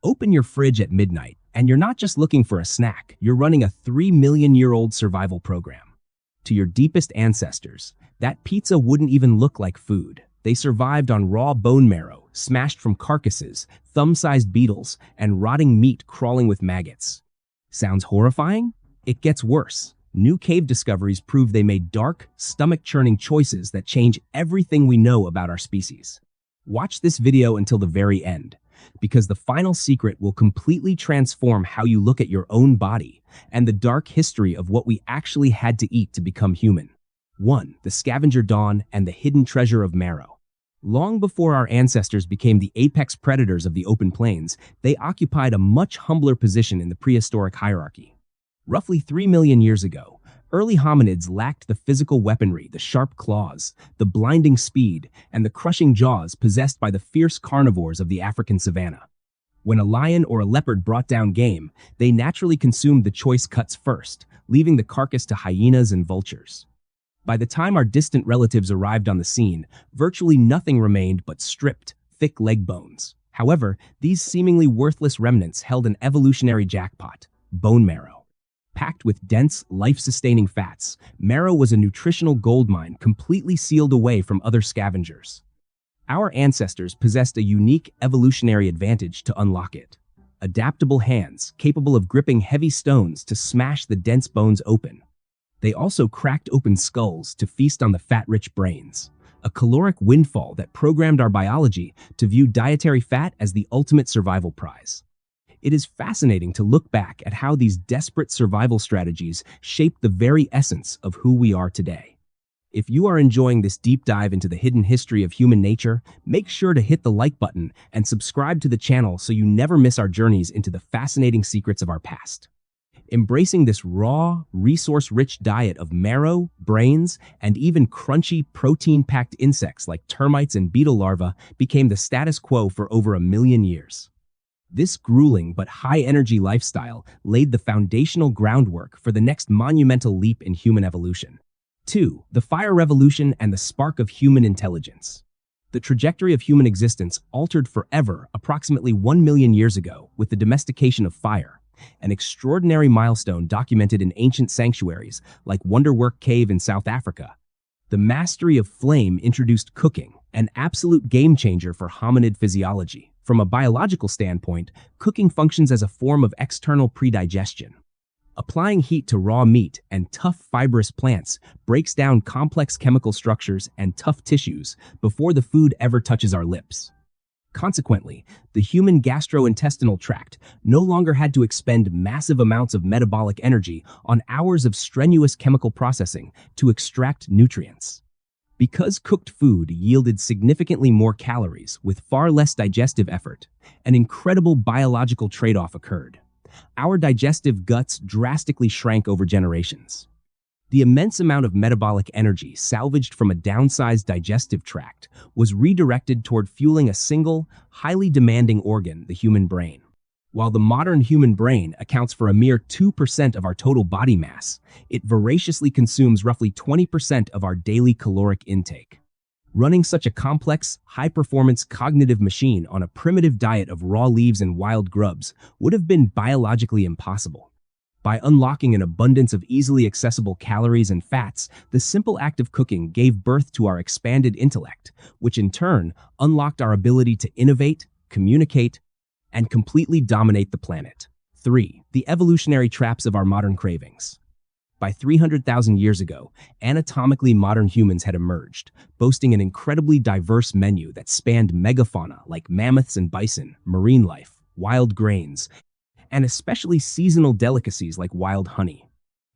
Open your fridge at midnight, and you're not just looking for a snack, you're running a 3 million-year-old survival program. To your deepest ancestors, that pizza wouldn't even look like food. They survived on raw bone marrow, smashed from carcasses, thumb-sized beetles, and rotting meat crawling with maggots. Sounds horrifying? It gets worse. New cave discoveries prove they made dark, stomach-churning choices that change everything we know about our species. Watch this video until the very end, because the final secret will completely transform how you look at your own body and the dark history of what we actually had to eat to become human. 1. The scavenger dawn and the hidden treasure of marrow. Long before our ancestors became the apex predators of the open plains, they occupied a much humbler position in the prehistoric hierarchy. Roughly 3 million years ago, early hominids lacked the physical weaponry, the sharp claws, the blinding speed, and the crushing jaws possessed by the fierce carnivores of the African savanna. When a lion or a leopard brought down game, they naturally consumed the choice cuts first, leaving the carcass to hyenas and vultures. By the time our distant relatives arrived on the scene, virtually nothing remained but stripped, thick leg bones. However, these seemingly worthless remnants held an evolutionary jackpot: bone marrow. Packed with dense, life-sustaining fats, marrow was a nutritional goldmine completely sealed away from other scavengers. Our ancestors possessed a unique evolutionary advantage to unlock it: adaptable hands capable of gripping heavy stones to smash the dense bones open. They also cracked open skulls to feast on the fat-rich brains, a caloric windfall that programmed our biology to view dietary fat as the ultimate survival prize. It is fascinating to look back at how these desperate survival strategies shaped the very essence of who we are today. If you are enjoying this deep dive into the hidden history of human nature, make sure to hit the like button and subscribe to the channel so you never miss our journeys into the fascinating secrets of our past. Embracing this raw, resource-rich diet of marrow, brains, and even crunchy, protein-packed insects like termites and beetle larvae became the status quo for over 1 million years. This grueling but high-energy lifestyle laid the foundational groundwork for the next monumental leap in human evolution. 2. The fire revolution and the spark of human intelligence. The trajectory of human existence altered forever approximately 1 million years ago with the domestication of fire, an extraordinary milestone documented in ancient sanctuaries like Wonderwork Cave in South Africa. The mastery of flame introduced cooking, an absolute game-changer for hominid physiology. From a biological standpoint, cooking functions as a form of external predigestion. Applying heat to raw meat and tough fibrous plants breaks down complex chemical structures and tough tissues before the food ever touches our lips. Consequently, the human gastrointestinal tract no longer had to expend massive amounts of metabolic energy on hours of strenuous chemical processing to extract nutrients. Because cooked food yielded significantly more calories with far less digestive effort, an incredible biological trade-off occurred. Our digestive guts drastically shrank over generations. The immense amount of metabolic energy salvaged from a downsized digestive tract was redirected toward fueling a single, highly demanding organ, the human brain. While the modern human brain accounts for a mere 2% of our total body mass, it voraciously consumes roughly 20% of our daily caloric intake. Running such a complex, high-performance cognitive machine on a primitive diet of raw leaves and wild grubs would have been biologically impossible. By unlocking an abundance of easily accessible calories and fats, the simple act of cooking gave birth to our expanded intellect, which in turn unlocked our ability to innovate, communicate, and completely dominate the planet. 3. The evolutionary traps of our modern cravings. By 300,000 years ago, anatomically modern humans had emerged, boasting an incredibly diverse menu that spanned megafauna like mammoths and bison, marine life, wild grains, and especially seasonal delicacies like wild honey.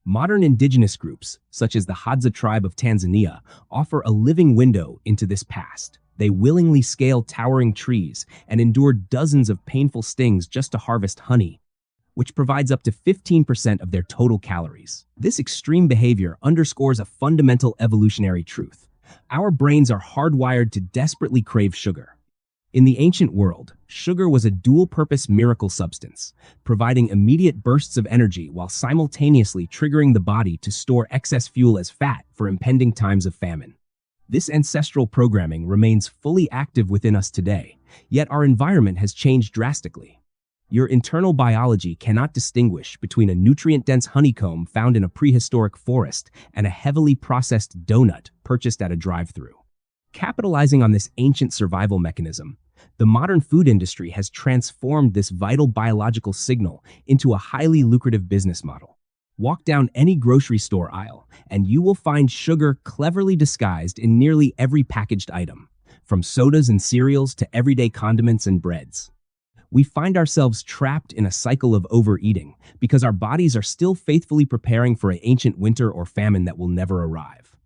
Modern indigenous groups, such as the Hadza tribe of Tanzania, offer a living window into this past. They willingly scale towering trees and endure dozens of painful stings just to harvest honey, which provides up to 15% of their total calories. This extreme behavior underscores a fundamental evolutionary truth. Our brains are hardwired to desperately crave sugar. In the ancient world, sugar was a dual-purpose miracle substance, providing immediate bursts of energy while simultaneously triggering the body to store excess fuel as fat for impending times of famine. This ancestral programming remains fully active within us today, yet our environment has changed drastically. Your internal biology cannot distinguish between a nutrient-dense honeycomb found in a prehistoric forest and a heavily processed donut purchased at a drive-thru. Capitalizing on this ancient survival mechanism, the modern food industry has transformed this vital biological signal into a highly lucrative business model. Walk down any grocery store aisle, and you will find sugar cleverly disguised in nearly every packaged item, from sodas and cereals to everyday condiments and breads. We find ourselves trapped in a cycle of overeating because our bodies are still faithfully preparing for an ancient winter or famine that will never arrive.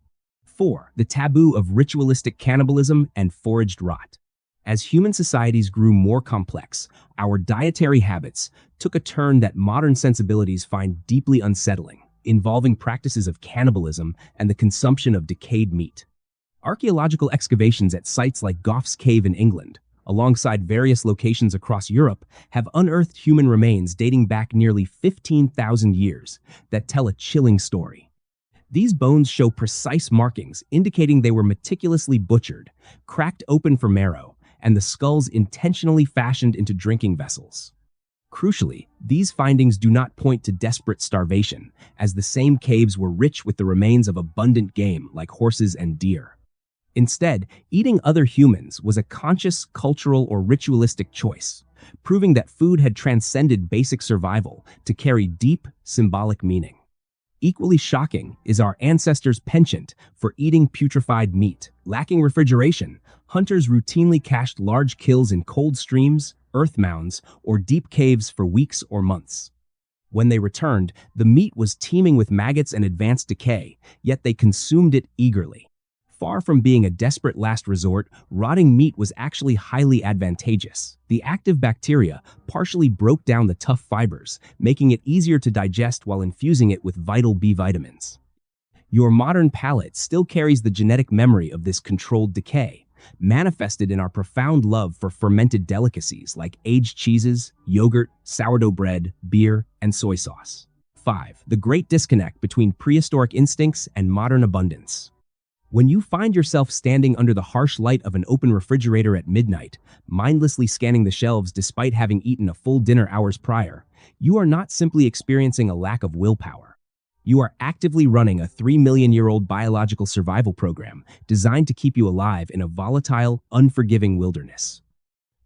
4. The taboo of ritualistic cannibalism and foraged rot. As human societies grew more complex, our dietary habits took a turn that modern sensibilities find deeply unsettling, involving practices of cannibalism and the consumption of decayed meat. Archaeological excavations at sites like Gough's Cave in England, alongside various locations across Europe, have unearthed human remains dating back nearly 15,000 years that tell a chilling story. These bones show precise markings indicating they were meticulously butchered, cracked open for marrow, and the skulls intentionally fashioned into drinking vessels. Crucially, these findings do not point to desperate starvation, as the same caves were rich with the remains of abundant game like horses and deer. Instead, eating other humans was a conscious, cultural, or ritualistic choice, proving that food had transcended basic survival to carry deep, symbolic meaning. Equally shocking is our ancestors' penchant for eating putrefied meat. Lacking refrigeration, hunters routinely cached large kills in cold streams, earth mounds, or deep caves for weeks or months. When they returned, the meat was teeming with maggots and advanced decay, yet they consumed it eagerly. Far from being a desperate last resort, rotting meat was actually highly advantageous. The active bacteria partially broke down the tough fibers, making it easier to digest while infusing it with vital B vitamins. Your modern palate still carries the genetic memory of this controlled decay, manifested in our profound love for fermented delicacies like aged cheeses, yogurt, sourdough bread, beer, and soy sauce. 5. The great disconnect between prehistoric instincts and modern abundance. When you find yourself standing under the harsh light of an open refrigerator at midnight, mindlessly scanning the shelves despite having eaten a full dinner hours prior, you are not simply experiencing a lack of willpower. You are actively running a 3 million-year-old biological survival program designed to keep you alive in a volatile, unforgiving wilderness.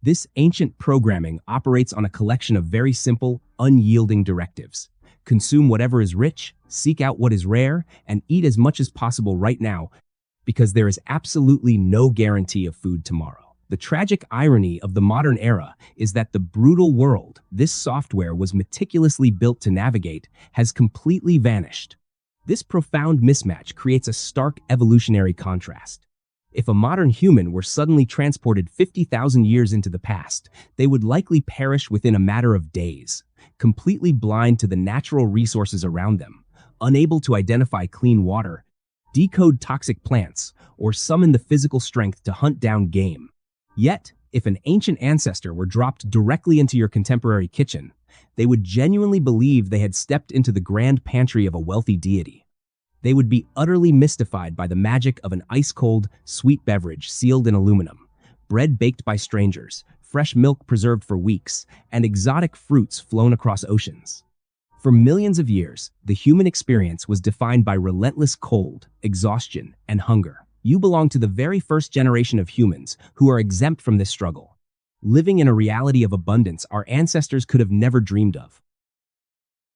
This ancient programming operates on a collection of very simple, unyielding directives. Consume whatever is rich, seek out what is rare, and eat as much as possible right now, because there is absolutely no guarantee of food tomorrow. The tragic irony of the modern era is that the brutal world this software was meticulously built to navigate has completely vanished. This profound mismatch creates a stark evolutionary contrast. If a modern human were suddenly transported 50,000 years into the past, they would likely perish within a matter of days, completely blind to the natural resources around them, unable to identify clean water, decode toxic plants, or summon the physical strength to hunt down game. Yet, if an ancient ancestor were dropped directly into your contemporary kitchen, they would genuinely believe they had stepped into the grand pantry of a wealthy deity. They would be utterly mystified by the magic of an ice-cold, sweet beverage sealed in aluminum, bread baked by strangers, fresh milk preserved for weeks, and exotic fruits flown across oceans. For millions of years, the human experience was defined by relentless cold, exhaustion, and hunger. You belong to the very first generation of humans who are exempt from this struggle, living in a reality of abundance our ancestors could have never dreamed of.